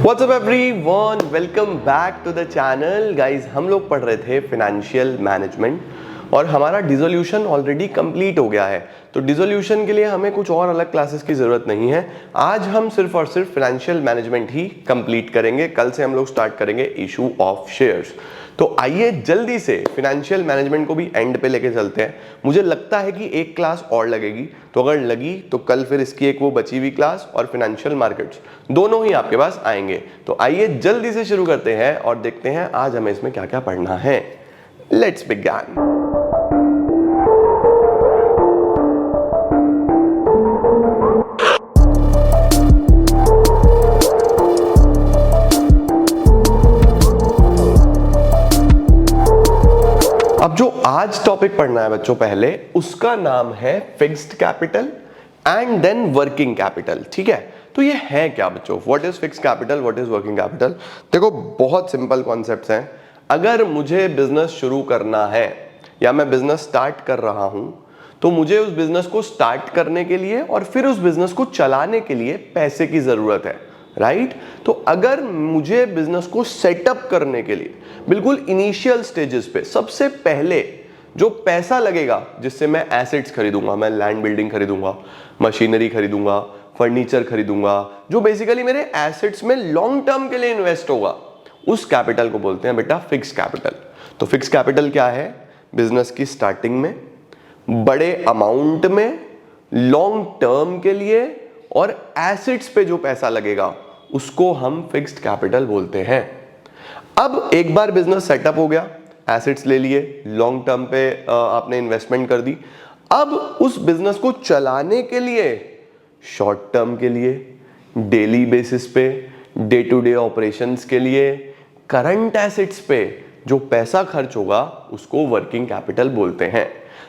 WhatsApp everyone, welcome back to the channel. Guys, हम लोग पढ़ रहे थे फाइनेंशियल मैनेजमेंट और हमारा डिसोल्यूशन ऑलरेडी कंप्लीट हो गया है। तो डिसोल्यूशन के लिए हमें कुछ और अलग क्लासेस की जरूरत नहीं है। आज हम सिर्फ और सिर्फ फाइनेंशियल मैनेजमेंट ही कंप्लीट करेंगे। कल से हम लोग स्टार्ट करेंगे इशू ऑफ शेयर्स। तो आइए जल्दी से फाइनेंशियल मैनेजमेंट को भी एंड पे लेके चलते हैं। मुझे लगता है कि एक क्लास और लगेगी, तो अगर लगी तो कल फिर इसकी एक वो बची हुई क्लास और फाइनेंशियल मार्केट्स दोनों ही आपके पास आएंगे। तो आइए जल्दी से शुरू करते हैं और देखते हैं आज हमें इसमें क्या क्या पढ़ना है। Let's begin. अब जो आज टॉपिक पढ़ना है बच्चों, पहले उसका नाम है fixed capital and then working capital. ठीक है, तो ये है क्या बच्चों? What is fixed capital, what is working capital? देखो, बहुत सिंपल कॉन्सेप्ट्स हैं। अगर मुझे बिजनेस शुरू करना है या मैं बिजनेस स्टार्ट कर रहा हूं, तो मुझे उस बिजनेस को स्टार्ट करने के लिए और फिर उस बिजनेस को चलाने के लिए पैसे की जरूरत है, राइट? तो अगर मुझे बिजनेस को सेटअप करने के लिए बिल्कुल इनिशियल स्टेजेस पे सबसे पहले जो पैसा लगेगा, जिससे मैं एसेट्स खरीदूंगा, मैं लैंड बिल्डिंग खरीदूंगा, मशीनरी खरीदूंगा, फर्नीचर खरीदूंगा, जो बेसिकली मेरे एसेट्स में लॉन्ग टर्म के लिए इन्वेस्ट होगा, उस कैपिटल को बोलते हैं बेटा फिक्स कैपिटल। तो फिक्स कैपिटल क्या है? बिजनेस की स्टार्टिंग में बड़े अमाउंट में लॉन्ग टर्म के लिए और एसेट्स पे जो पैसा लगेगा उसको हम फिक्स्ड कैपिटल बोलते हैं। अब एक बार बिजनेस सेटअप हो गया, एसेट्स ले लिए, लॉन्ग टर्म पे आपने इन्वेस्टमेंट कर दी। अब उस बिजनेस को चलाने के लिए शॉर्ट टर्म के लिए, डेली बेसिस पे, डे टू डे ऑपरेशंस के लिए, करंट एसेट्स पे जो पैसा खर्च होगा उसको वर्किंग कैपिटल बोलते हैं।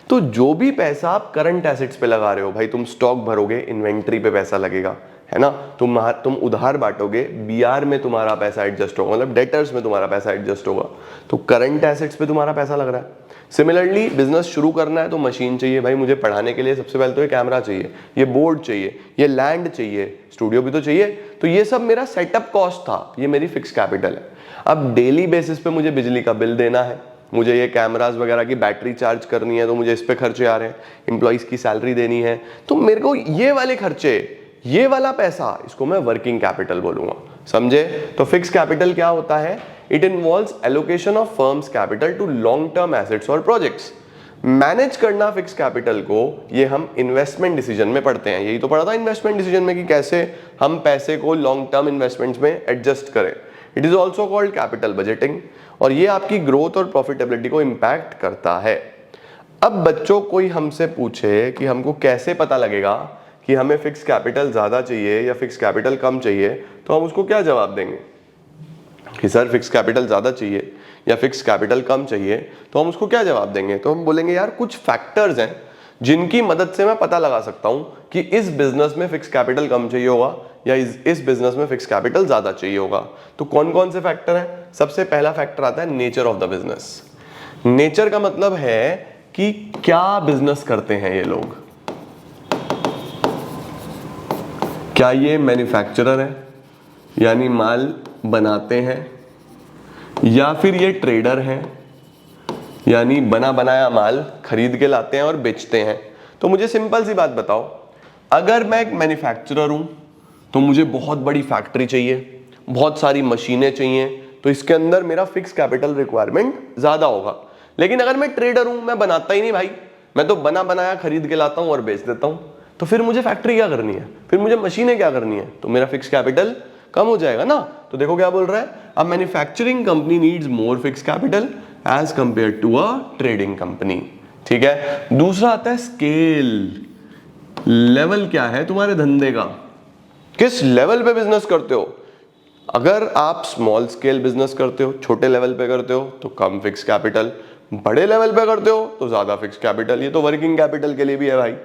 तो जो भी पैसा आप करंट एसेट्स पे लगा रहे हो, भाई तुम स्टॉक भरोगे, इन्वेंट्री पे पैसा लगेगा, है ना? तुम उधार बांटोगे, बीआर में तुम्हारा पैसा एडजस्ट होगा, मतलब डेटर्स में तुम्हारा पैसा एडजस्ट होगा, तो करंट एसेट्स पे तुम्हारा पैसा लग रहा है। सिमिलरली बिजनेस शुरू करना है तो मशीन चाहिए, भाई मुझे पढ़ाने के लिए सबसे पहले तो ये कैमरा चाहिए, ये बोर्ड चाहिए, ये लैंड चाहिए, स्टूडियो भी तो चाहिए। तो ये सब मेरा सेटअप कॉस्ट था, ये मेरी फिक्स कैपिटल है। अब डेली बेसिस पे मुझे बिजली का बिल देना है, मुझे ये कैमरास वगैरह की बैटरी चार्ज करनी है, तो मुझे इस पे खर्चे आ रहे हैं, एम्प्लॉइज की सैलरी देनी है, तो मेरे को ये वाले खर्चे, ये वाला पैसा, इसको मैं वर्किंग कैपिटल बोलूंगा। समझे? तो फिक्स कैपिटल क्या होता है? It involves allocation of firms capital to long term assets और प्रोजेक्ट्स। मैनेज करना फिक्स कैपिटल को, ये हम इन्वेस्टमेंट डिसीजन में पढ़ते हैं। यही तो पढ़ा था इन्वेस्टमेंट डिसीजन में कि कैसे हम पैसे को लॉन्ग टर्म इन्वेस्टमेंट्स में एडजस्ट करें। It is also called capital budgeting, और ये आपकी ग्रोथ और प्रॉफिटेबिलिटी को इंपैक्ट करता है। अब बच्चों, कोई हमसे पूछे कि हमको कैसे पता लगेगा कि हमें फिक्स कैपिटल ज्यादा चाहिए या फिक्स कैपिटल कम चाहिए, तो हम उसको क्या जवाब देंगे? कि सर फिक्स कैपिटल ज्यादा चाहिए या फिक्स कैपिटल कम चाहिए, तो हम उसको क्या जवाब देंगे? तो हम बोलेंगे यार कुछ फैक्टर्स हैं जिनकी मदद से मैं पता लगा सकता हूं कि इस बिजनेस में फिक्स कैपिटल कम चाहिए होगा या इस बिजनेस में फिक्स कैपिटल ज्यादा चाहिए होगा। तो कौन कौन से फैक्टर हैं? सबसे पहला फैक्टर आता है nature of the business. Nature का मतलब है कि क्या बिजनेस करते हैं ये लोग। क्या ये मैन्युफैक्चरर है, यानी माल बनाते हैं, या फिर ये ट्रेडर हैं, यानी बना बनाया माल खरीद के लाते हैं और बेचते हैं। तो मुझे सिंपल सी बात बताओ, अगर मैं एक मैन्युफैक्चरर हूं तो मुझे बहुत बड़ी फैक्ट्री चाहिए, बहुत सारी मशीनें चाहिए, तो इसके अंदर मेरा फिक्स कैपिटल रिक्वायरमेंट ज्यादा होगा। लेकिन अगर मैं ट्रेडर हूं, मैं बनाता ही नहीं भाई, मैं तो बना बनाया खरीद के लाता हूं और बेच देता हूं, तो फिर मुझे फैक्ट्री क्या करनी है, फिर मुझे मशीनें क्या करनी है, तो मेरा फिक्स कैपिटल कम हो जाएगा ना। तो देखो क्या बोल रहा है, a manufacturing company needs more fix capital as compare to a trading company. ठीक है। दूसरा आता है स्केल। लेवल क्या है तुम्हारे धंधे का, किस लेवल पे बिजनेस करते हो। अगर आप स्मॉल स्केल बिजनेस करते हो, छोटे लेवल पे करते हो, तो कम फिक्स कैपिटल, बड़े लेवल पे करते हो तो ज्यादा फिक्स कैपिटल। ये तो वर्किंग कैपिटल के लिए भी है भाई।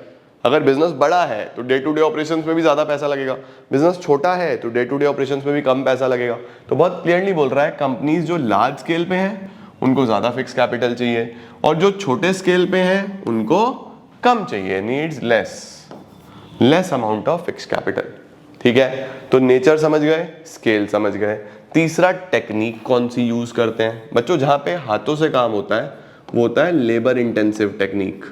अगर बिजनेस बड़ा है तो डे टू डे ऑपरेशंस में भी ज्यादा पैसा लगेगा, बिजनेस छोटा है तो डे टू डे ऑपरेशंस में भी कम पैसा लगेगा। तो बहुत क्लियरली बोल रहा है, कंपनीज जो लार्ज स्केल पे हैं उनको ज्यादा फिक्स कैपिटल चाहिए, और जो छोटे स्केल पे हैं उनको कम चाहिए, needs less amount of fix capital. ठीक है, तो नेचर समझ गए, स्केल समझ गए। तीसरा टेक्निक कौन सी यूज करते हैं बच्चों, जहां पे हाथों से काम होता है वो होता है labour intensive technique,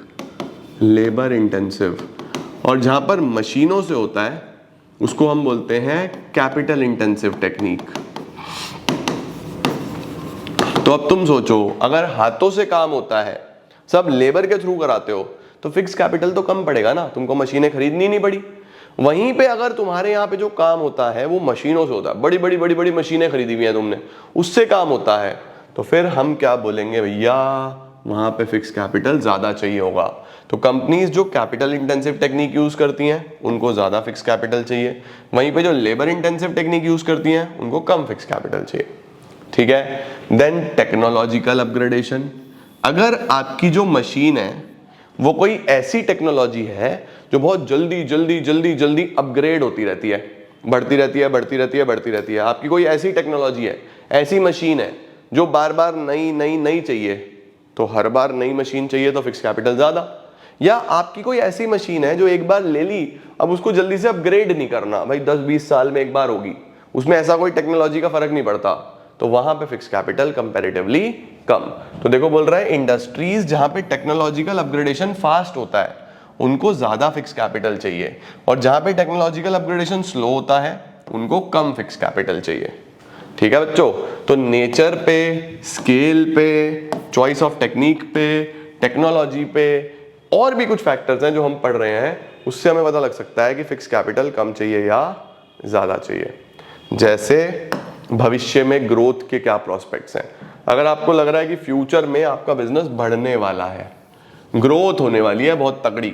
labour intensive. और जहां पर मशीनों से होता है उसको हम बोलते हैं कैपिटल इंटेंसिव टेक्निक। तो अब तुम सोचो, अगर हाथों से काम होता है, सब लेबर के थ्रू कराते हो, तो फिक्स कैपिटल तो कम पड़ेगा ना, तुमको मशीनें खरीदनी नहीं पड़ी। वहीं पे अगर तुम्हारे यहाँ पे जो काम होता है वो मशीनों से होता है, बड़ी बड़ी बड़ी बड़ी मशीनें खरीदी हुई हैं तुमने, उससे काम होता है, तो फिर हम क्या बोलेंगे भैया, वहां पे फिक्स कैपिटल ज्यादा चाहिए होगा। तो कंपनीज जो कैपिटल इंटेंसिव टेक्निक यूज करती हैं उनको ज्यादा फिक्स कैपिटल चाहिए, वहीं पे जो लेबर इंटेंसिव टेक्निक यूज करती हैं उनको कम फिक्स कैपिटल चाहिए। ठीक है, देन टेक्नोलॉजिकल अपग्रेडेशन। अगर आपकी जो मशीन है वो कोई ऐसी टेक्नोलॉजी है जो बहुत जल्दी जल्दी जल्दी जल्दी अपग्रेड होती रहती है, बढ़ती रहती है, बढ़ती रहती है, बढ़ती रहती है, आपकी कोई ऐसी टेक्नोलॉजी है, ऐसी मशीन है जो बार बार नई नई नई चाहिए, तो हर बार नई मशीन चाहिए तो फिक्स कैपिटल ज्यादा। या आपकी कोई ऐसी मशीन है जो एक बार ले ली, अब उसको जल्दी से अपग्रेड नहीं करना, भाई 10-20 साल में एक बार होगी, उसमें ऐसा कोई टेक्नोलॉजी का फर्क नहीं पड़ता, तो वहां पे फिक्स कैपिटल कंपैरेटिवली कम। तो देखो बोल रहा है इंडस्ट्रीज जहां पे टेक्नोलॉजिकल अपग्रेडेशन फास्ट होता है उनको ज्यादा फिक्स कैपिटल चाहिए, और जहां पे टेक्नोलॉजिकल अपग्रेडेशन स्लो होता है उनको कम फिक्स कैपिटल चाहिए। ठीक है बच्चों, तो नेचर पे, स्केल पे, चॉइस ऑफ टेक्निक पे, टेक्नोलॉजी पे और भी कुछ फैक्टर्स हैं जो हम पढ़ रहे हैं, उससे हमें पता लग सकता है कि फिक्स कैपिटल कम चाहिए या ज्यादा चाहिए। जैसे भविष्य में ग्रोथ के क्या प्रोस्पेक्ट्स हैं, अगर आपको लग रहा है कि फ्यूचर में आपका बिजनेस बढ़ने वाला है, ग्रोथ होने वाली है बहुत तगड़ी,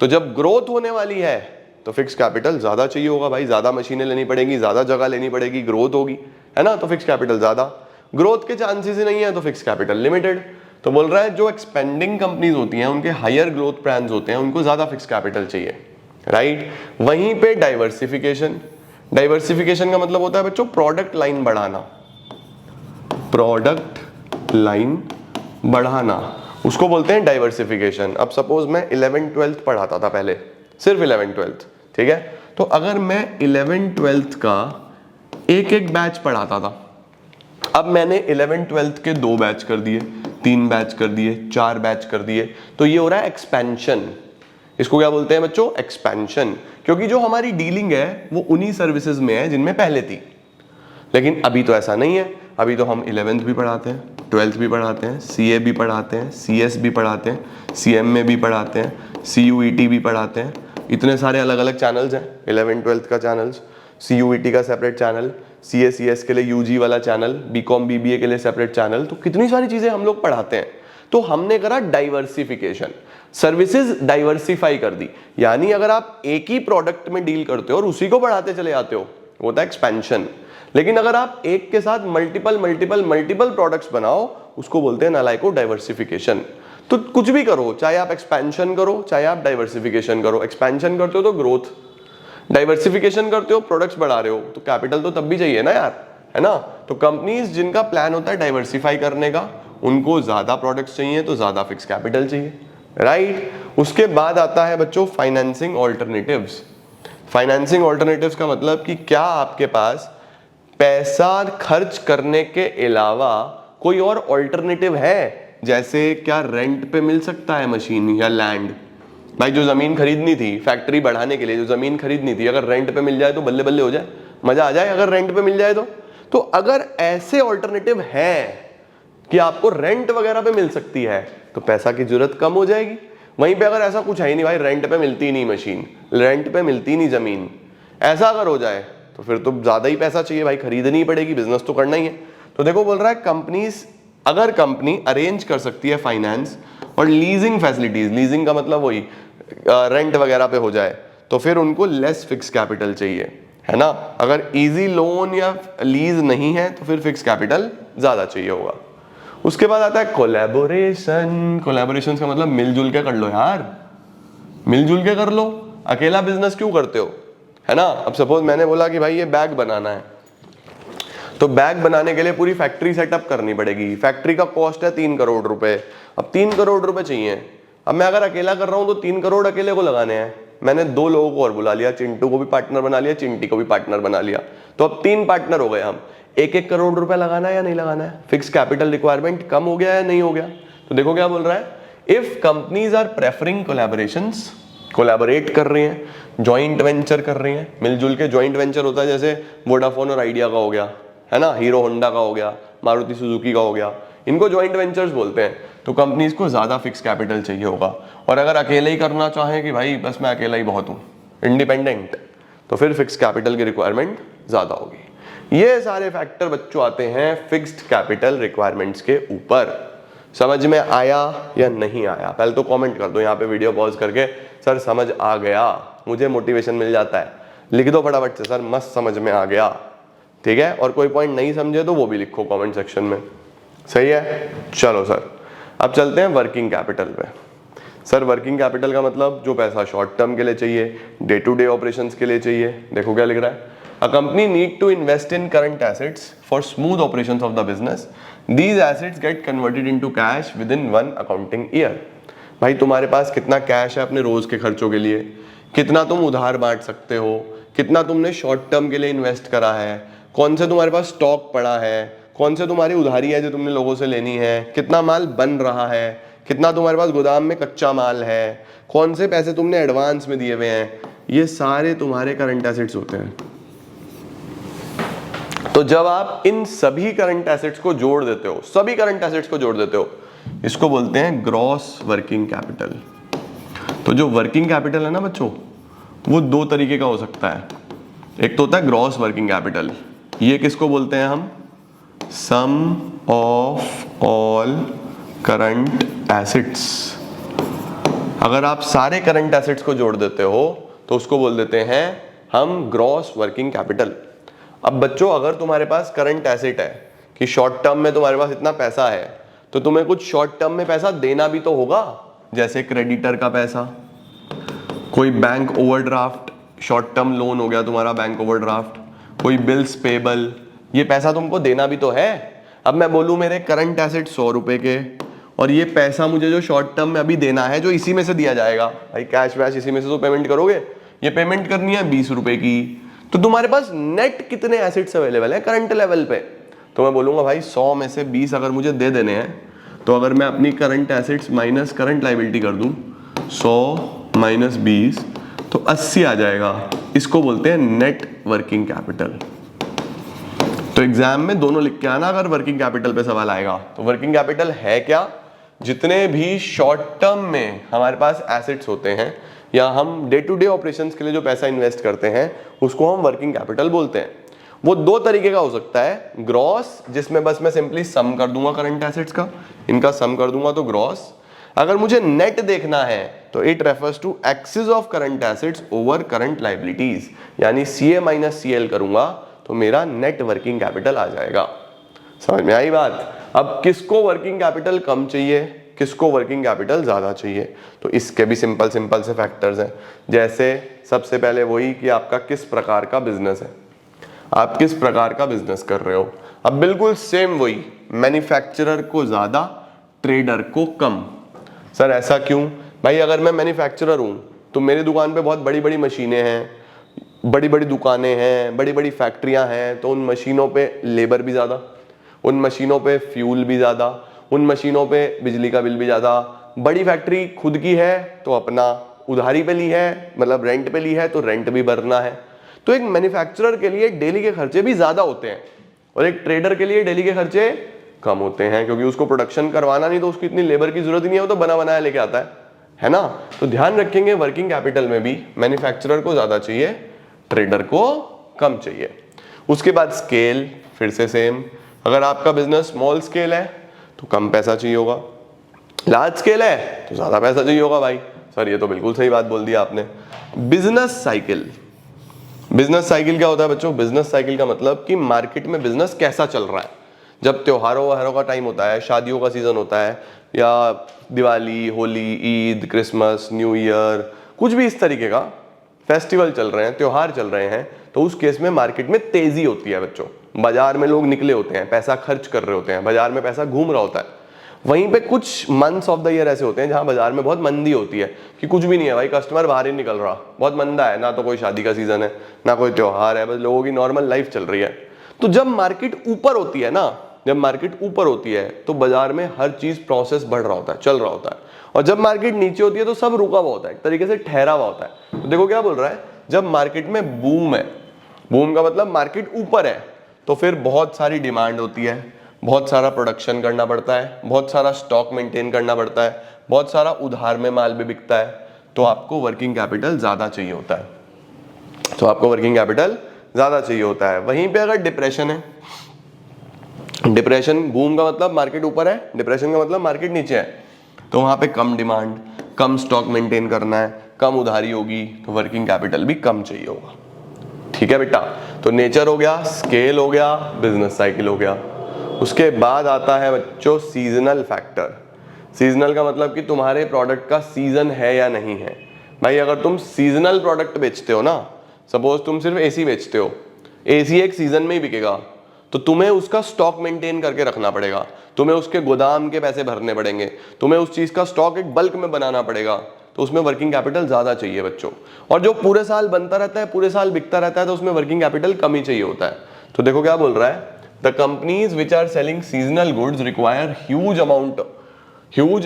तो जब ग्रोथ होने वाली है तो फिक्स कैपिटल ज्यादा चाहिए होगा भाई, ज्यादा मशीनें लेनी पड़ेगी, ज्यादा जगह लेनी पड़ेगी, ग्रोथ होगी, है ना, तो फिक्स कैपिटल ज्यादा। ग्रोथ के चांसेस ही नहीं है तो फिक्स कैपिटल लिमिटेड। तो बोल रहा है जो एक्सपेंडिंग कंपनीज होती हैं उनके हायर ग्रोथ प्लान्स होते हैं, उनको ज्यादा फिक्स कैपिटल चाहिए, राइट। वहीं पे डाइवर्सिफिकेशन, डाइवर्सिफिकेशन का मतलब होता है बच्चों प्रोडक्ट लाइन बढ़ाना, प्रोडक्ट लाइन बढ़ाना, उसको बोलते हैं डाइवर्सिफिकेशन। अब सपोज मैं 11th-12th पढ़ाता था पहले, सिर्फ 11th-12th, ठीक है, तो अगर मैं 11th-12th का एक एक बैच पढ़ाता था, अब मैंने 11th-12th के 2 बैच कर दिए, 3 बैच कर दिए, 4 बैच कर दिए, तो ये हो रहा है एक्सपेंशन। इसको क्या बोलते हैं बच्चों, एक्सपेंशन, क्योंकि जो हमारी डीलिंग है वो उन्हीं सर्विसेज में है जिनमें पहले थी। लेकिन अभी तो ऐसा नहीं है, अभी तो हम 11th भी पढ़ाते हैं, 12th भी पढ़ाते हैं, CA भी पढ़ाते हैं, CS भी पढ़ाते हैं, CM में भी पढ़ाते हैं, CUET भी पढ़ाते हैं, इतने सारे अलग अलग चैनल्स हैं 11th-12th का चैनल्स, CUET का सेपरेट चैनल, CS के लिए UG वाला चैनल, BCom BBA के लिए सेपरेट चैनल, तो कितनी सारी चीजें हम लोग पढ़ाते हैं। तो हमने करा डाइवर्सिफिकेशन, सर्विसेज डाइवर्सिफाई कर दी, यानी अगर आप एक ही प्रोडक्ट में डील करते हो और उसी को बढ़ाते चले जाते हो, होता है एक्सपेंशन। लेकिन अगर आप एक के साथ मल्टीपल मल्टीपल मल्टीपल प्रोडक्ट्स बनाओ, उसको बोलते हैं नालायको डाइवर्सिफिकेशन। तो कुछ भी करो, चाहे आप एक्सपेंशन करो चाहे आप डाइवर्सिफिकेशन करो, एक्सपेंशन करते हो तो ग्रोथ, डाइवर्सिफिकेशन करते हो प्रोडक्ट्स बढ़ा रहे हो, तो कैपिटल तो तब भी चाहिए ना यार, है ना। तो कंपनीज जिनका प्लान होता है डाइवर्सिफाई करने का, उनको ज्यादा प्रोडक्ट्स चाहिए तो ज्यादा फिक्स कैपिटल चाहिए, राइट। उसके बाद आता है बच्चों फाइनेंसिंग ऑल्टरनेटिव्स। फाइनेंसिंग ऑल्टरनेटिव्स का मतलब कि क्या आपके पास पैसा खर्च करने के अलावा कोई और ऑल्टरनेटिव है, जैसे क्या रेंट पे मिल सकता है मशीन या लैंड। भाई जो जमीन खरीदनी थी फैक्ट्री बढ़ाने के लिए, जो जमीन खरीदनी थी, अगर रेंट पे मिल जाए तो बल्ले बल्ले हो जाए, मजा आ जाए अगर रेंट पे मिल जाए तो अगर ऐसे ऑल्टरनेटिव हैं कि आपको रेंट वगैरह पे मिल सकती है तो पैसा की जरूरत कम हो जाएगी। वहीं पे अगर ऐसा कुछ है ही नहीं, भाई रेंट पे मिलती नहीं मशीन, रेंट पे मिलती नहीं जमीन, ऐसा अगर हो जाए तो फिर तो ज्यादा ही पैसा चाहिए भाई, खरीदनी ही पड़ेगी, बिजनेस तो करना ही है। तो देखो बोल रहा है कंपनीज, अगर कंपनी अरेंज कर सकती है फाइनेंस और लीजिंग फैसिलिटीज, लीजिंग का मतलब वही रेंट वगैरह पे हो जाए, तो फिर उनको लेस फिक्स कैपिटल चाहिए, है ना। अगर इजी लोन या लीज नहीं है तो फिर फिक्स कैपिटल ज्यादा चाहिए होगा। उसके बाद आता है कोलैबोरेशन। कोलैबोरेशन का मतलब मिलजुल के कर लो यार, मिलजुल के कर लो, अकेला बिजनेस क्यों करते हो, है ना। अब सपोज मैंने बोला कि भाई ये बैग बनाना है, तो बैग बनाने के लिए पूरी फैक्ट्री सेटअप करनी पड़ेगी, फैक्ट्री का कॉस्ट है 3 करोड़ रुपए, अब 3 करोड़ रुपए चाहिए। अब मैं अगर अकेला कर रहा हूं तो 3 करोड़ अकेले को लगाने हैं, मैंने 2 लोगों को और बुला लिया, चिंटू को भी पार्टनर बना लिया, चिंटी को भी पार्टनर बना लिया, तो अब 3 पार्टनर हो गए हम। 1-1 करोड़ रुपए लगाना है या नहीं लगाना है? फिक्स कैपिटल रिक्वायरमेंट कम हो गया या नहीं हो गया? तो देखो क्या बोल रहा है, if companies are preferring collaborations, collaborate कर रही हैं, जॉइंट वेंचर कर रही हैं, मिलजुल के जॉइंट वेंचर होता है, जैसे वोडाफोन और आइडिया का हो गया, है ना, हीरो होंडा का हो गया, मारुति सुजुकी का हो गया, इनको जॉइंट वेंचर्स बोलते हैं। तो कंपनीज को ज्यादा फिक्स कैपिटल चाहिए होगा, और अगर अकेले ही करना चाहें कि भाई बस मैं अकेला ही बहुत हूँ, इंडिपेंडेंट, तो फिर फिक्स कैपिटल की रिक्वायरमेंट ज्यादा होगी। ये सारे फैक्टर बच्चों आते हैं फिक्स्ड कैपिटल रिक्वायरमेंट्स के ऊपर। समझ में आया या नहीं आया? पहले तो कमेंट कर दो यहाँ पे वीडियो पॉज करके, सर समझ आ गया, मुझे मोटिवेशन मिल जाता है। लिख दो फटाफट से, सर मस्त समझ में आ गया, ठीक है। और कोई पॉइंट नहीं समझे तो वो भी लिखो कमेंट सेक्शन में, सही है। चलो सर, अब चलते हैं वर्किंग कैपिटल पे। सर वर्किंग कैपिटल का मतलब जो पैसा शॉर्ट टर्म के लिए चाहिए, डे टू डे ऑपरेशंस के लिए चाहिए। देखो क्या लिख रहा है, a company need to invest in current assets for smooth operations of the business, these assets get converted into cash within 1 accounting year. भाई तुम्हारे पास कितना कैश है अपने रोज के खर्चों के लिए, कितना तुम उधार बांट सकते हो, कितना तुमने शॉर्ट टर्म के लिए इन्वेस्ट करा है, कौन से तुम्हारे पास स्टॉक पड़ा है, कौन से तुम्हारी उधारी है जो तुमने लोगों से लेनी है, कितना माल बन रहा है, कितना तुम्हारे पास गोदाम में कच्चा माल है, कौन से पैसे तुमने एडवांस में दिए हुए हैं, ये सारे तुम्हारे करंट एसेट्स होते हैं। तो जब आप इन सभी करंट एसेट्स को जोड़ देते हो, सभी करंट एसेट्स को जोड़ देते हो, इसको बोलते हैं ग्रॉस वर्किंग कैपिटल। तो जो वर्किंग कैपिटल है ना बच्चों, वो 2 तरीके का हो सकता है। एक तो होता है ग्रॉस वर्किंग कैपिटल, ये किसको बोलते हैं हम, सम ऑफ ऑल करंट एसेट्स। अगर आप सारे करंट एसेट्स को जोड़ देते हो तो उसको बोल देते हैं हम ग्रॉस वर्किंग कैपिटल। अब बच्चों अगर तुम्हारे पास करंट एसेट है कि शॉर्ट टर्म में तुम्हारे पास इतना पैसा है, तो तुम्हें कुछ शॉर्ट टर्म में पैसा देना भी तो होगा, जैसे क्रेडिटर का पैसा, कोई bank overdraft, short term loan हो गया तुम्हारा बैंक ओवरड्राफ्ट, कोई बिल्स पेबल, ये पैसा तुमको देना भी तो है। अब मैं बोलूं मेरे करंट एसेट 100 रुपए के, और ये पैसा मुझे जो शॉर्ट टर्म में अभी देना है, जो इसी में से दिया जाएगा, भाई कैश वैश इसी में से तो पेमेंट करोगे, ये पेमेंट करनी है 20 रुपए की, तो तुम्हारे पास नेट कितने एसेट्स अवेलेबल है करंट लेवल पे? तो मैं बोलूंगा भाई 100 में से 20 अगर मुझे दे देने हैं, तो अगर मैं अपनी current assets minus current liability कर दूं, 100 माइनस 20 तो 80 आ जाएगा। इसको बोलते हैं नेट वर्किंग कैपिटल। तो एग्जाम में दोनों लिख के आना अगर वर्किंग कैपिटल पे सवाल आएगा। तो वर्किंग कैपिटल है क्या, जितने भी शॉर्ट टर्म में हमारे पास एसेट्स होते हैं या हम डे टू डे ऑपरेशंस के लिए जो पैसा इन्वेस्ट करते हैं, उसको हम वर्किंग कैपिटल बोलते हैं। वो 2 तरीके का हो सकता है, ग्रॉस जिसमें बस मैं सिंपली सम कर दूंगा करंट एसेट्स का, इनका सम कर दूंगा तो ग्रॉस। अगर मुझे नेट देखना है तो it refers to excess of current assets over current liabilities, यानी CA माइनस CL करूंगा तो मेरा नेट वर्किंग कैपिटल आ जाएगा। समझ में आई बात? अब किसको वर्किंग कैपिटल कम चाहिए, किसको वर्किंग कैपिटल ज्यादा चाहिए, तो इसके भी सिंपल से फैक्टर्स हैं। जैसे सबसे पहले वही कि आपका किस प्रकार का बिजनेस है, आप किस प्रकार का बिजनेस कर रहे हो। अब बिल्कुल सेम वही, मैन्युफैक्चरर को ज्यादा, ट्रेडर को कम। सर ऐसा क्यों? भाई अगर मैं मैन्युफैक्चरर हूं तो मेरी दुकान पे बहुत बड़ी बड़ी मशीनें हैं, बड़ी बड़ी दुकानें हैं, बड़ी बड़ी फैक्ट्रियां हैं, तो उन मशीनों पे लेबर भी ज़्यादा, उन मशीनों पे फ्यूल भी ज़्यादा, उन मशीनों पे बिजली का बिल भी ज़्यादा। बड़ी फैक्ट्री खुद की है तो अपना उधारी पे ली है, मतलब रेंट पे ली है तो रेंट भी भरना है। तो एक मैन्युफैक्चरर के लिए डेली के खर्चे भी ज़्यादा होते हैं और एक ट्रेडर के लिए डेली के खर्चे कम होते हैं, क्योंकि उसको प्रोडक्शन करवाना नहीं तो उसको इतनी लेबर की जरूरत ही नहीं है, वो तो बना बनाया लेके आता है ना। तो ध्यान रखेंगे वर्किंग कैपिटल में भी मैन्युफैक्चरर को ज़्यादा चाहिए, ट्रेडर को कम चाहिए। उसके बाद स्केल, फिर से सेम, अगर आपका बिजनेस स्मॉल स्केल है तो कम पैसा चाहिए होगा, लार्ज स्केल है तो ज्यादा पैसा चाहिए होगा। भाई सर ये तो बिल्कुल सही बात बोल दी आपने। बिजनेस साइकिल, बिजनेस साइकिल क्या होता है बच्चों? बिजनेस साइकिल का मतलब कि मार्केट में बिजनेस कैसा चल रहा है। जब त्योहारों वहारों का टाइम होता है, शादियों का सीजन होता है, या Diwali, Holi, Eid, Christmas, new year, कुछ भी इस तरीके का फेस्टिवल चल रहे हैं, त्योहार चल रहे हैं, तो उस केस में मार्केट में तेजी होती है बच्चों। बाजार में लोग निकले होते हैं, पैसा खर्च कर रहे होते हैं, बाजार में पैसा घूम रहा होता है। वहीं पे कुछ मंथ्स ऑफ द ईयर ऐसे होते हैं जहां बाजार में बहुत मंदी होती है कि कुछ भी नहीं है भाई, कस्टमर बाहर ही निकल रहा, बहुत मंदा है, ना तो कोई शादी का सीजन है ना कोई त्योहार है, बस लोगों की नॉर्मल लाइफ चल रही है। तो जब मार्केट ऊपर होती है ना, जब मार्केट ऊपर होती है तो बाजार में हर चीज प्रोसेस बढ़ रहा होता है, चल रहा होता है, और जब मार्केट नीचे होती है तो सब रुका हुआ होता है, एक तरीके से ठहरा हुआ होता है। तो देखो क्या बोल रहा है, जब मार्केट में बूम है, बूम का मतलब मार्केट ऊपर है, तो फिर बहुत सारी डिमांड होती है, बहुत सारा प्रोडक्शन करना पड़ता है, बहुत सारा स्टॉक मेंटेन करना पड़ता है, बहुत सारा उधार में माल भी बिकता है, तो आपको वर्किंग कैपिटल ज्यादा चाहिए होता है, तो आपको वर्किंग कैपिटल ज्यादा चाहिए होता है। वहीं पे अगर डिप्रेशन है, डिप्रेशन, बूम का मतलब मार्केट ऊपर है, डिप्रेशन का मतलब मार्केट नीचे है, तो वहां पे कम डिमांड, कम स्टॉक मेंटेन करना है, कम उधारी होगी, तो वर्किंग कैपिटल भी कम चाहिए होगा। ठीक है बेटा, तो नेचर हो गया, स्केल हो गया, बिजनेस साइकिल हो गया। उसके बाद आता है बच्चों सीजनल फैक्टर। सीजनल का मतलब कि तुम्हारे प्रोडक्ट का सीजन है या नहीं है। भाई अगर तुम सीजनल प्रोडक्ट बेचते हो ना, सपोज तुम सिर्फ एसी बेचते हो, एसी एक सीजन में ही बिकेगा, तो तुम्हें उसका स्टॉक मेंटेन करके रखना पड़ेगा, तुम्हें उसके गोदाम के पैसे भरने पड़ेंगे, तुम्हें उस चीज का स्टॉक एक बल्क में बनाना पड़ेगा, तो उसमें वर्किंग कैपिटल ज्यादा चाहिए बच्चों। और जो पूरे साल बनता रहता है, पूरे साल बिकता रहता है, तो उसमें वर्किंग कैपिटल कम ही चाहिए होता है। तो देखो क्या बोल रहा है, the companies which are selling seasonal goods require huge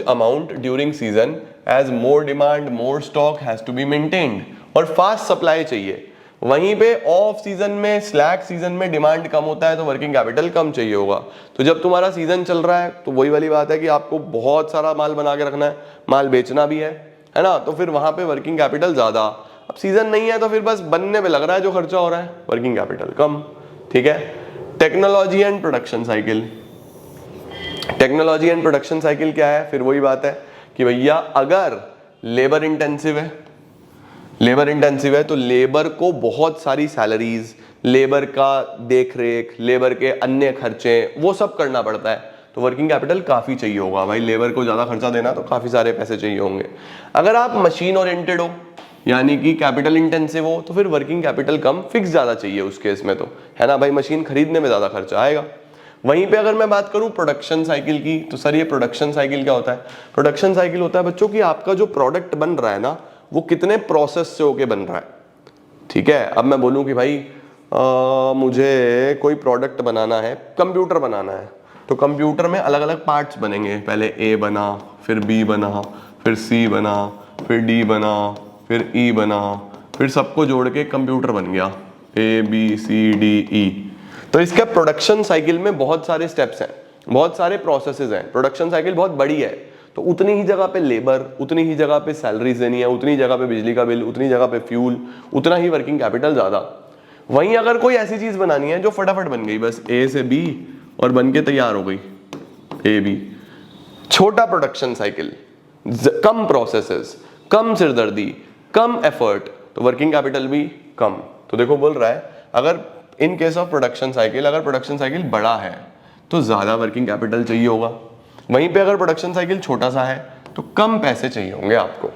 amount during season as more demand more stock has to be maintained, और फास्ट सप्लाई चाहिए। वहीं पे ऑफ सीजन में, स्लैक सीजन में डिमांड कम होता है, तो वर्किंग कैपिटल कम चाहिए होगा। तो जब तुम्हारा सीजन चल रहा है तो वही वाली बात है कि आपको बहुत सारा माल बना के रखना है, माल बेचना भी है ना, तो फिर वहां पे वर्किंग कैपिटल ज्यादा। अब सीजन नहीं है तो फिर बस बनने पे लग रहा है जो खर्चा हो रहा है, वर्किंग कैपिटल कम। ठीक है, technology and production cycle. Technology and production cycle क्या है, फिर वही बात है कि भैया अगर लेबर इंटेंसिव है, लेबर इंटेंसिव है तो लेबर को बहुत सारी सैलरीज, लेबर का देख रेख, लेबर के अन्य खर्चे, वो सब करना पड़ता है, तो वर्किंग कैपिटल काफी चाहिए होगा। भाई लेबर को ज्यादा खर्चा देना तो काफी सारे पैसे चाहिए होंगे। अगर आप मशीन ओरिएंटेड हो यानी कि कैपिटल इंटेंसिव हो, तो फिर वर्किंग कैपिटल कम, फिक्स ज्यादा चाहिए उस केस में, तो है ना भाई, मशीन खरीदने में ज्यादा खर्चा आएगा। वहीं पे अगर मैं बात करूं प्रोडक्शन साइकिल की, तो सर ये प्रोडक्शन साइकिल क्या होता है? प्रोडक्शन साइकिल होता है बच्चों कि आपका जो प्रोडक्ट बन रहा है ना, वो कितने प्रोसेस से होके बन रहा है। ठीक है, अब मैं बोलूं कि भाई मुझे कोई प्रोडक्ट बनाना है, कंप्यूटर बनाना है, तो कंप्यूटर में अलग अलग पार्ट्स बनेंगे, पहले ए बना, फिर बी बना, फिर सी बना, फिर डी बना, फिर ई बना, फिर सबको जोड़ के कंप्यूटर बन गया, A B C D E. तो इसके प्रोडक्शन साइकिल में बहुत सारे स्टेप्स हैं, बहुत सारे प्रोसेसेस हैं, प्रोडक्शन साइकिल बहुत बड़ी है, तो उतनी ही जगह पे लेबर, उतनी ही जगह पे सैलरीज देनी है, उतनी जगह पे बिजली का बिल, उतनी जगह पे फ्यूल, उतना ही वर्किंग कैपिटल ज्यादा। वहीं अगर कोई ऐसी चीज बनानी है जो फटाफट बन गई, बस ए से बी और बन के तैयार हो गई, ए बी, छोटा प्रोडक्शन साइकिल, कम प्रोसेसेस, कम सिरदर्दी, कम एफर्ट, तो वर्किंग कैपिटल भी कम। तो देखो बोल रहा है अगर in case of production cycle, अगर प्रोडक्शन साइकिल बड़ा है तो ज्यादा वर्किंग कैपिटल चाहिए होगा, वहीं पे अगर प्रोडक्शन साइकिल छोटा सा है तो कम पैसे चाहिए होंगे आपको।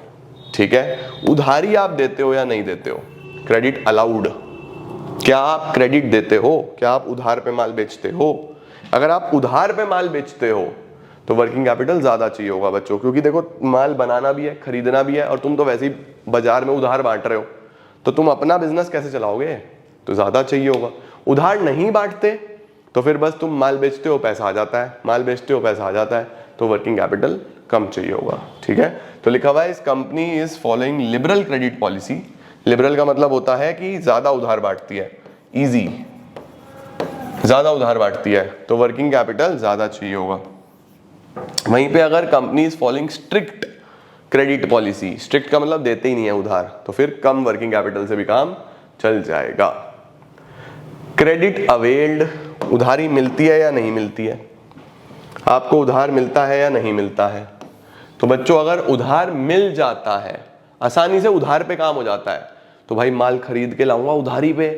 ठीक है, उधारी आप देते हो या नहीं देते हो? क्रेडिट अलाउड, क्या आप क्रेडिट देते हो? क्या आप उधार पे माल बेचते हो? अगर आप उधार पे माल बेचते हो तो वर्किंग कैपिटल ज्यादा चाहिए होगा बच्चों, क्योंकि देखो माल बनाना भी है, खरीदना भी है, और तुम तो वैसे ही बाजार में उधार बांट रहे हो, तो तुम अपना बिजनेस कैसे चलाओगे? तो ज्यादा चाहिए होगा। उधार नहीं बांटते तो फिर बस तुम माल बेचते हो, पैसा आ जाता है, माल बेचते हो, पैसा आ जाता है, तो वर्किंग कैपिटल कम चाहिए होगा। ठीक है, तो लिखा हुआ है इस company is following liberal credit policy. Liberal का मतलब होता है कि ज्यादा उधार बांटती है, इजी, ज्यादा उधार बांटती है, तो वर्किंग कैपिटल ज्यादा चाहिए होगा। वहीं पे अगर company is following strict credit policy, strict का मतलब देते ही नहीं है उधार, तो फिर कम वर्किंग कैपिटल से भी काम चल जाएगा। क्रेडिट अवेल्ड, उधारी मिलती है या नहीं मिलती है? आपको उधार मिलता है या नहीं मिलता है? तो बच्चों अगर उधार मिल जाता है, आसानी से उधार पे काम हो जाता है, तो भाई माल खरीद के लाऊंगा उधारी पे,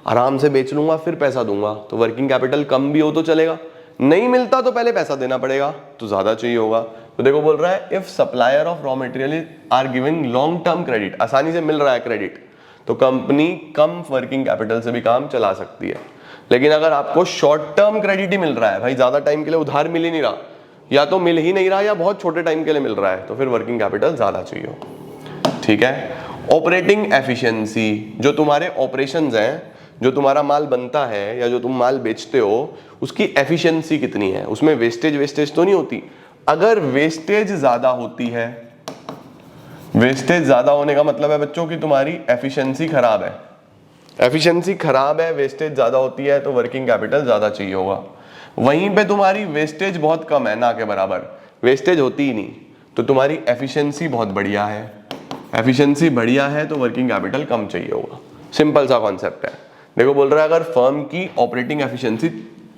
आराम से बेच लूंगा, फिर पैसा दूंगा, तो वर्किंग कैपिटल कम भी हो तो चलेगा। नहीं मिलता तो पहले पैसा देना पड़ेगा, तो ज्यादा चाहिए होगा। तो देखो बोल रहा है if supplier of raw material are giving long term credit, आसानी से मिल रहा है क्रेडिट, तो कंपनी कम वर्किंग कैपिटल से भी काम चला सकती है। लेकिन अगर आपको शॉर्ट टर्म क्रेडिट ही मिल रहा है, भाई ज्यादा टाइम के लिए उधार मिल ही नहीं रहा, या तो मिल ही नहीं रहा या बहुत छोटे टाइम के लिए मिल रहा है, तो फिर वर्किंग कैपिटल ज्यादा चाहिए हो। ठीक है। ऑपरेटिंग एफिशिएंसी, जो तुम्हारे ऑपरेशंस हैं, जो तुम्हारा माल बनता है या जो तुम माल बेचते हो, उसकी एफिशिएंसी कितनी है, उसमें वेस्टेज तो नहीं होती। अगर वेस्टेज ज्यादा होती है, वेस्टेज ज्यादा होने का मतलब है बच्चों कि तुम्हारी एफिशिएंसी खराब है, एफिशिएंसी खराब है, वेस्टेज ज्यादा होती है, तो वर्किंग कैपिटल ज्यादा चाहिए होगा। वहीं पे तुम्हारी वेस्टेज बहुत कम है, ना के बराबर वेस्टेज होती ही नहीं, तो तुम्हारी एफिशिएंसी बहुत बढ़िया है, एफिशिएंसी बढ़िया है तो वर्किंग कैपिटल कम चाहिए होगा। सिंपल सा कॉन्सेप्ट है। देखो बोल रहा है अगर फर्म की ऑपरेटिंग एफिशिएंसी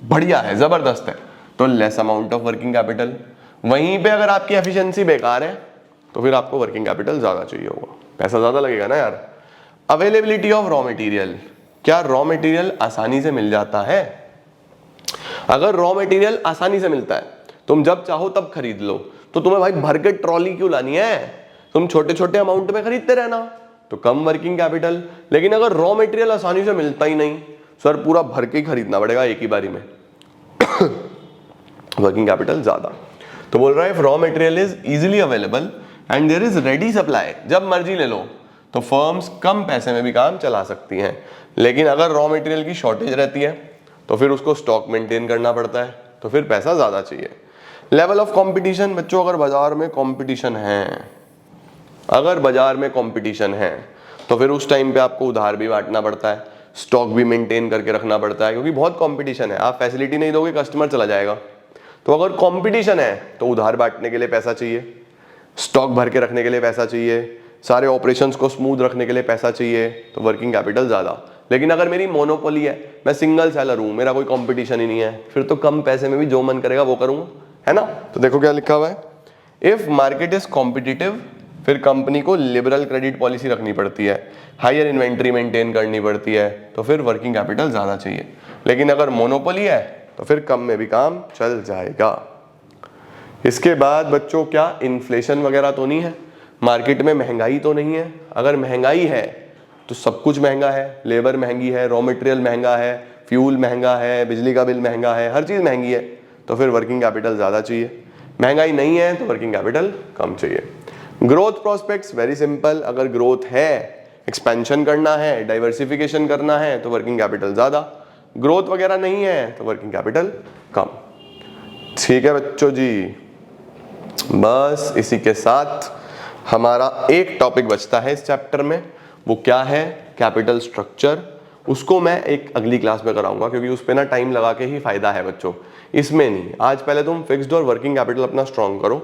बढ़िया है, जबरदस्त है, तो less amount of working capital. वहीं पे अगर आपकी एफिशिएंसी बेकार है तो फिर आपको वर्किंग कैपिटल ज्यादा चाहिए होगा, पैसा ज्यादा लगेगा ना यार। अवेलेबिलिटी ऑफ रॉ मटेरियल, क्या रॉ मटेरियल आसानी से मिल जाता है? अगर रॉ मटेरियल आसानी से मिलता है, तुम जब चाहो तब खरीद लो, तो तुम्हें भाई भर के ट्रॉली क्यों लानी है? तुम छोटे छोटे अमाउंट में खरीदते रहना, तो कम वर्किंग कैपिटल। लेकिन अगर रॉ मटेरियल आसानी से मिलता ही नहीं, सर पूरा भर के ही खरीदना पड़ेगा एक ही बारी में, वर्किंग कैपिटल ज्यादा। तो बोल रहा है if raw material is easily available and there is ready supply, जब मर्जी ले लो, तो फर्म्स कम पैसे में भी काम चला सकती हैं। लेकिन अगर रॉ मटेरियल की शॉर्टेज रहती है तो फिर उसको स्टॉक मेंटेन करना पड़ता है, तो फिर पैसा ज्यादा चाहिए। लेवल ऑफ कंपटीशन, बच्चों अगर बाजार में कंपटीशन है, अगर बाजार में कंपटीशन है तो फिर उस टाइम पे आपको उधार भी बांटना पड़ता है, स्टॉक भी मेंटेन करके रखना पड़ता है, क्योंकि बहुत कंपटीशन है। आप फैसिलिटी नहीं दोगे, कस्टमर चला जाएगा। तो अगर कंपटीशन है तो उधार बांटने के लिए पैसा चाहिए, स्टॉक भर के रखने के लिए पैसा चाहिए, सारे ऑपरेशंस को स्मूथ रखने के लिए पैसा चाहिए, तो वर्किंग कैपिटल ज्यादा। लेकिन अगर मेरी मोनोपोली है, मैं सिंगल सेलर हूं, मेरा कोई कंपटीशन ही नहीं है, फिर तो कम पैसे में भी जो मन करेगा वो करूंगा, है ना। तो देखो क्या लिखा हुआ है, इफ मार्केट इज कॉम्पिटिटिव, फिर कंपनी को लिबरल क्रेडिट पॉलिसी रखनी पड़ती है, हायर इन्वेंट्री मेंटेन करनी पड़ती है, तो फिर वर्किंग कैपिटल ज्यादा चाहिए। लेकिन अगर मोनोपोली है तो फिर कम में भी काम चल जाएगा। इसके बाद बच्चों क्या इन्फ्लेशन वगैरह तो नहीं है, मार्केट में महंगाई तो नहीं है। अगर महंगाई है तो सब कुछ महंगा है, लेबर महंगी है, रॉ मटेरियल महंगा है, फ्यूल महंगा है, बिजली का बिल महंगा है, हर चीज महंगी है, तो फिर वर्किंग कैपिटल ज्यादा चाहिए। महंगाई नहीं है तो वर्किंग कैपिटल कम चाहिए। ग्रोथ प्रोस्पेक्ट्स वेरी सिंपल, अगर ग्रोथ है, एक्सपेंशन करना है, डाइवर्सिफिकेशन करना है, तो वर्किंग कैपिटल ज्यादा। ग्रोथ वगैरह नहीं है तो वर्किंग कैपिटल कम। ठीक है बच्चों जी, बस इसी के साथ हमारा एक टॉपिक बचता है इस चैप्टर में, वो क्या है, कैपिटल स्ट्रक्चर। उसको मैं एक अगली क्लास में कराऊंगा, क्योंकि उस पे ना टाइम लगा के ही फायदा है बच्चों, इसमें नहीं। आज पहले तुम फिक्स्ड और वर्किंग कैपिटल अपना स्ट्रॉन्ग करो,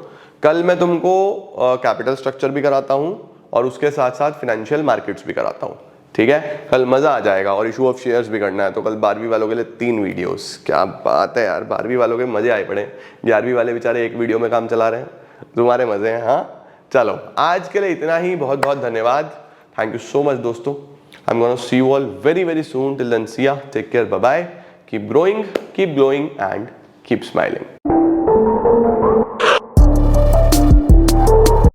कल मैं तुमको कैपिटल स्ट्रक्चर भी कराता हूँ और उसके साथ साथ फाइनेंशियल मार्केट्स भी कराता हूँ। ठीक है, कल मजा आ जाएगा। और इशू ऑफ शेयर्स भी करना है, तो कल 12वीं वालों के लिए 3 वीडियोस। क्या बात है यार, 12वीं वालों के मजे आए पड़े, 11वीं वाले बेचारे एक वीडियो में काम चला रहे हैं, तुम्हारे मजे हैं। हाँ चलो, आज के लिए इतना ही, बहुत बहुत धन्यवाद, थैंक यू सो मच दोस्तों। I am gonna see you all very very soon, till then see ya, take care, bye bye, keep growing, keep glowing and keep smiling.